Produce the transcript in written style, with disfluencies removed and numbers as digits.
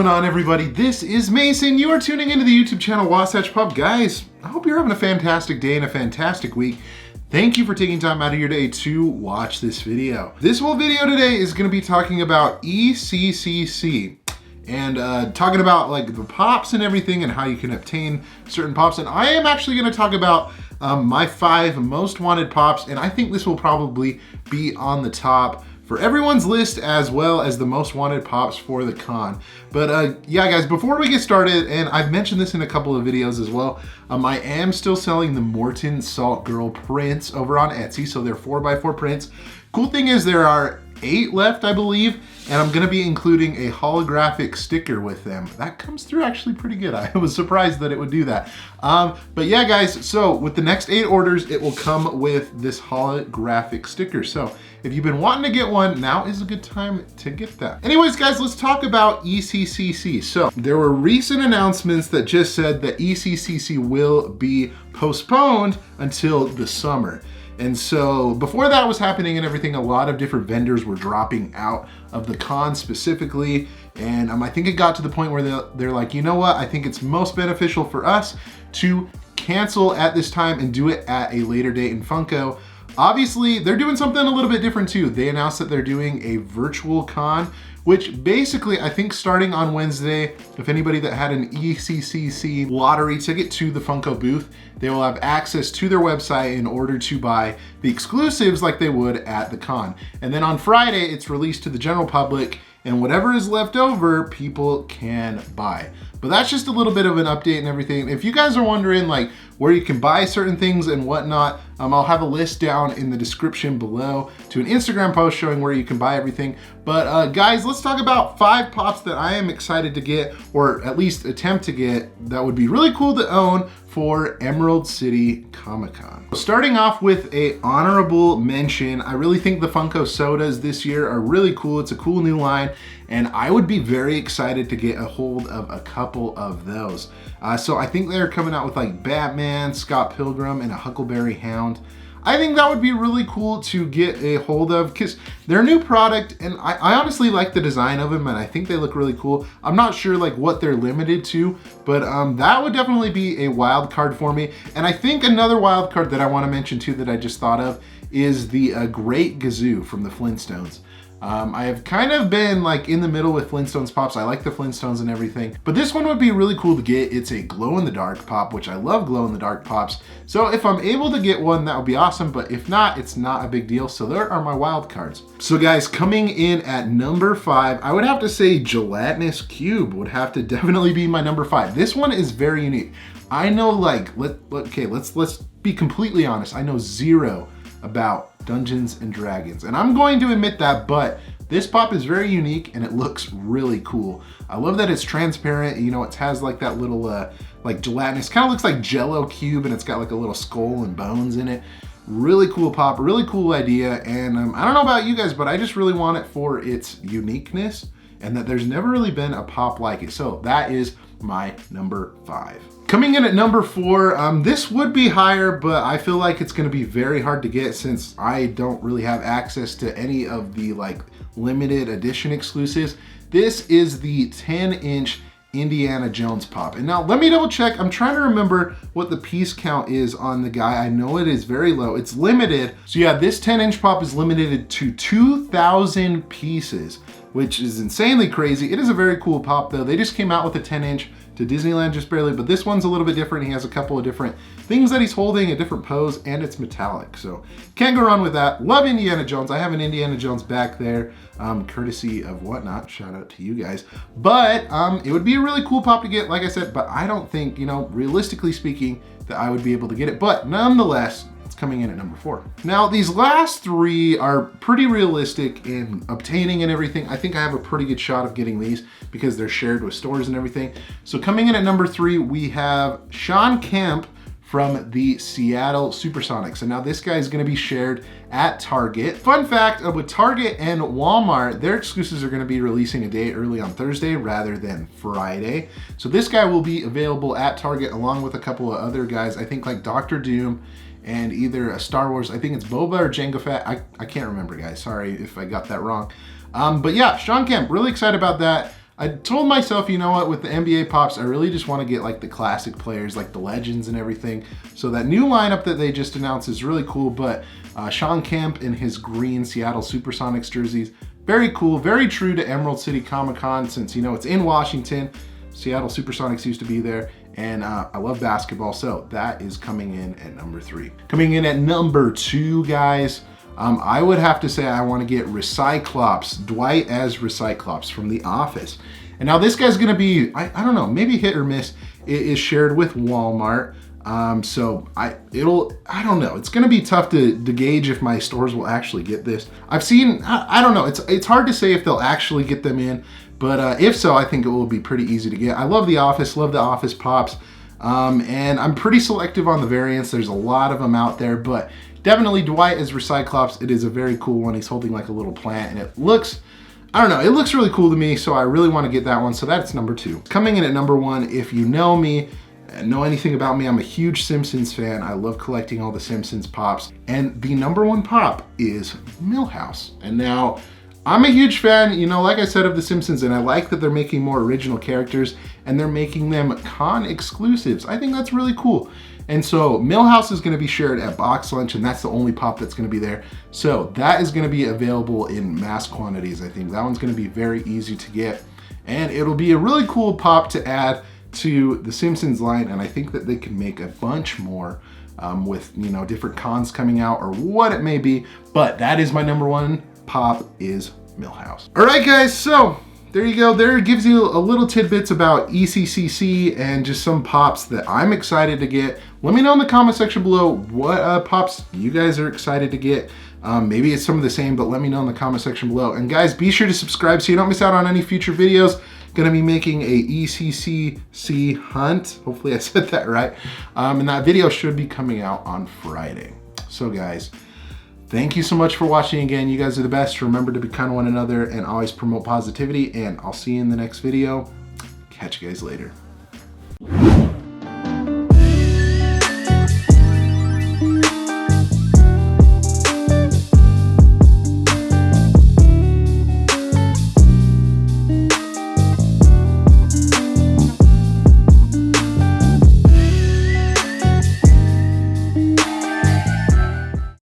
going on, everybody? This is Mason. You are tuning into the YouTube channel Wasatch Pop. Guys, I hope you're having a fantastic day and a fantastic week. Thank you for taking time out of your day to watch this video. This whole video today is going to be talking about ECCC and talking about like the pops and everything and how you can obtain certain pops. And I am actually going to talk about my 5 most wanted pops, and I think this will probably be on the top for everyone's list, as well as the most wanted pops for the con. But yeah, guys, before we get started, and I've mentioned this in a couple of videos as well, I am still selling the Morton Salt Girl prints over on Etsy. So they're 4x4 prints. Cool thing is there are 8 left, I believe, and I'm gonna be including a holographic sticker with them. That comes through actually pretty good. I was surprised that it would do that. But yeah, guys, so with the next 8 orders, it will come with this holographic sticker. So if you've been wanting to get one, now is a good time to get that. Anyways, guys, let's talk about ECCC. So there were recent announcements that just said that ECCC will be postponed until the summer. And so before that was happening and everything, a lot of different vendors were dropping out of the con specifically. And I think it got to the point where they're like, you know what? I think it's most beneficial for us to cancel at this time and do it at a later date in Funko. Obviously, they're doing something a little bit different too. They announced that they're doing a virtual con, which basically, I think starting on Wednesday, if anybody that had an ECCC lottery ticket to the Funko booth, they will have access to their website in order to buy the exclusives like they would at the con. And then on Friday, it's released to the general public, and whatever is left over, people can buy. But that's just a little bit of an update and everything. If you guys are wondering like where you can buy certain things and whatnot, I'll have a list down in the description below to an Instagram post showing where you can buy everything. But guys, let's talk about 5 pops that I am excited to get, or at least attempt to get, that would be really cool to own for Emerald City Comic Con. Starting off with a honorable mention, I really think the Funko sodas this year are really cool. It's a cool new line, and I would be very excited to get a hold of a couple of those. So I think they're coming out with like Batman, Scott Pilgrim, and a Huckleberry Hound. I think that would be really cool to get a hold of because they're a new product, and I honestly like the design of them, and I think they look really cool. I'm not sure like what they're limited to, but that would definitely be a wild card for me. And I think another wild card that I want to mention too that I just thought of is the Great Gazoo from the Flintstones. I have kind of been like in the middle with Flintstones pops. I like the Flintstones and everything, but this one would be really cool to get. It's a glow-in-the-dark pop, which I love glow-in-the-dark pops. So if I'm able to get one, that would be awesome, but if not, it's not a big deal. So there are my wild cards. So guys, coming in at number 5, I would have to say Gelatinous Cube would have to definitely be my number 5. This one is very unique. I know like, let's be completely honest. I know zero about Dungeons and Dragons, and I'm going to admit that, but this pop is very unique and it looks really cool. I love that it's transparent. You know, it has like that little like gelatinous, kind of looks like Jello cube, and it's got like a little skull and bones in it. Really cool pop, really cool idea. And I don't know about you guys, but I just really want it for its uniqueness and that there's never really been a pop like it. So that is my number 5. Coming in at number 4, this would be higher, but I feel like it's gonna be very hard to get since I don't really have access to any of the like limited edition exclusives. This is the 10-inch Indiana Jones pop. And now let me double check. I'm trying to remember what the piece count is on the guy. I know it is very low. It's limited. So yeah, this 10-inch pop is limited to 2,000 pieces, which is insanely crazy. It is a very cool pop though. They just came out with a 10-inch to Disneyland just barely, but this one's a little bit different. He has a couple of different things that he's holding, a different pose, and it's metallic. So can't go wrong with that. Love Indiana Jones. I have an Indiana Jones back there, courtesy of Whatnot. Shout out to you guys. But it would be a really cool pop to get, like I said, but I don't think, you know, realistically speaking, that I would be able to get it. But nonetheless, it's coming in at number 4. Now, these last 3 are pretty realistic in obtaining and everything. I think I have a pretty good shot of getting these because they're shared with stores and everything. So coming in at number 3, we have Sean Kemp from the Seattle Supersonics. And now this guy is gonna be shared at Target. Fun fact, with Target and Walmart, their exclusives are gonna be releasing a day early on Thursday rather than Friday. So this guy will be available at Target along with a couple of other guys, I think like Dr. Doom and either a Star Wars, I think it's Boba or Jango Fett. I can't remember, guys. Sorry if I got that wrong. But yeah, Sean Kemp, really excited about that. I told myself, you know what, with the NBA Pops, I really just want to get like the classic players, like the legends and everything. So that new lineup that they just announced is really cool, but Sean Kemp in his green Seattle Supersonics jerseys, very cool, very true to Emerald City Comic-Con, since, you know, it's in Washington. Seattle Supersonics used to be there, and I love basketball, so that is coming in at number 3. Coming in at number 2, guys, I would have to say I want to get Recyclops, Dwight as Recyclops from The Office. And now this guy's gonna be, I don't know, maybe hit or miss. It is shared with Walmart. So I don't know. It's gonna be tough to gauge if my stores will actually get this. I've seen, I don't know. It's hard to say if they'll actually get them in, but if so, I think it will be pretty easy to get. I love The Office, love The Office Pops. And I'm pretty selective on the variants. There's a lot of them out there, but definitely Dwight as Recyclops. It is a very cool one. He's holding like a little plant, and it looks, I don't know, it looks really cool to me, so I really want to get that one. So that's number 2. Coming in at number 1, if you know me, know anything about me, I'm a huge Simpsons fan. I love collecting all the Simpsons Pops, and the number 1 Pop is Milhouse. And now, I'm a huge fan, you know, like I said, of The Simpsons, and I like that they're making more original characters and they're making them con exclusives. I think that's really cool. And so Milhouse is gonna be shared at Box Lunch, and that's the only Pop that's gonna be there. So that is gonna be available in mass quantities, I think. That one's gonna be very easy to get. And it'll be a really cool Pop to add to the Simpsons line, and I think that they can make a bunch more with, you know, different cons coming out or what it may be. But that is my number 1 Pop, is Milhouse. All right, guys, so there you go. There gives you a little tidbits about ECCC and just some Pops that I'm excited to get. Let me know in the comment section below what Pops you guys are excited to get. Maybe it's some of the same, but let me know in the comment section below. And guys, be sure to subscribe so you don't miss out on any future videos. Gonna be making a ECCC hunt. Hopefully I said that right. And that video should be coming out on Friday. So guys, thank you so much for watching again. You guys are the best. Remember to be kind to one another and always promote positivity, and I'll see you in the next video. Catch you guys later.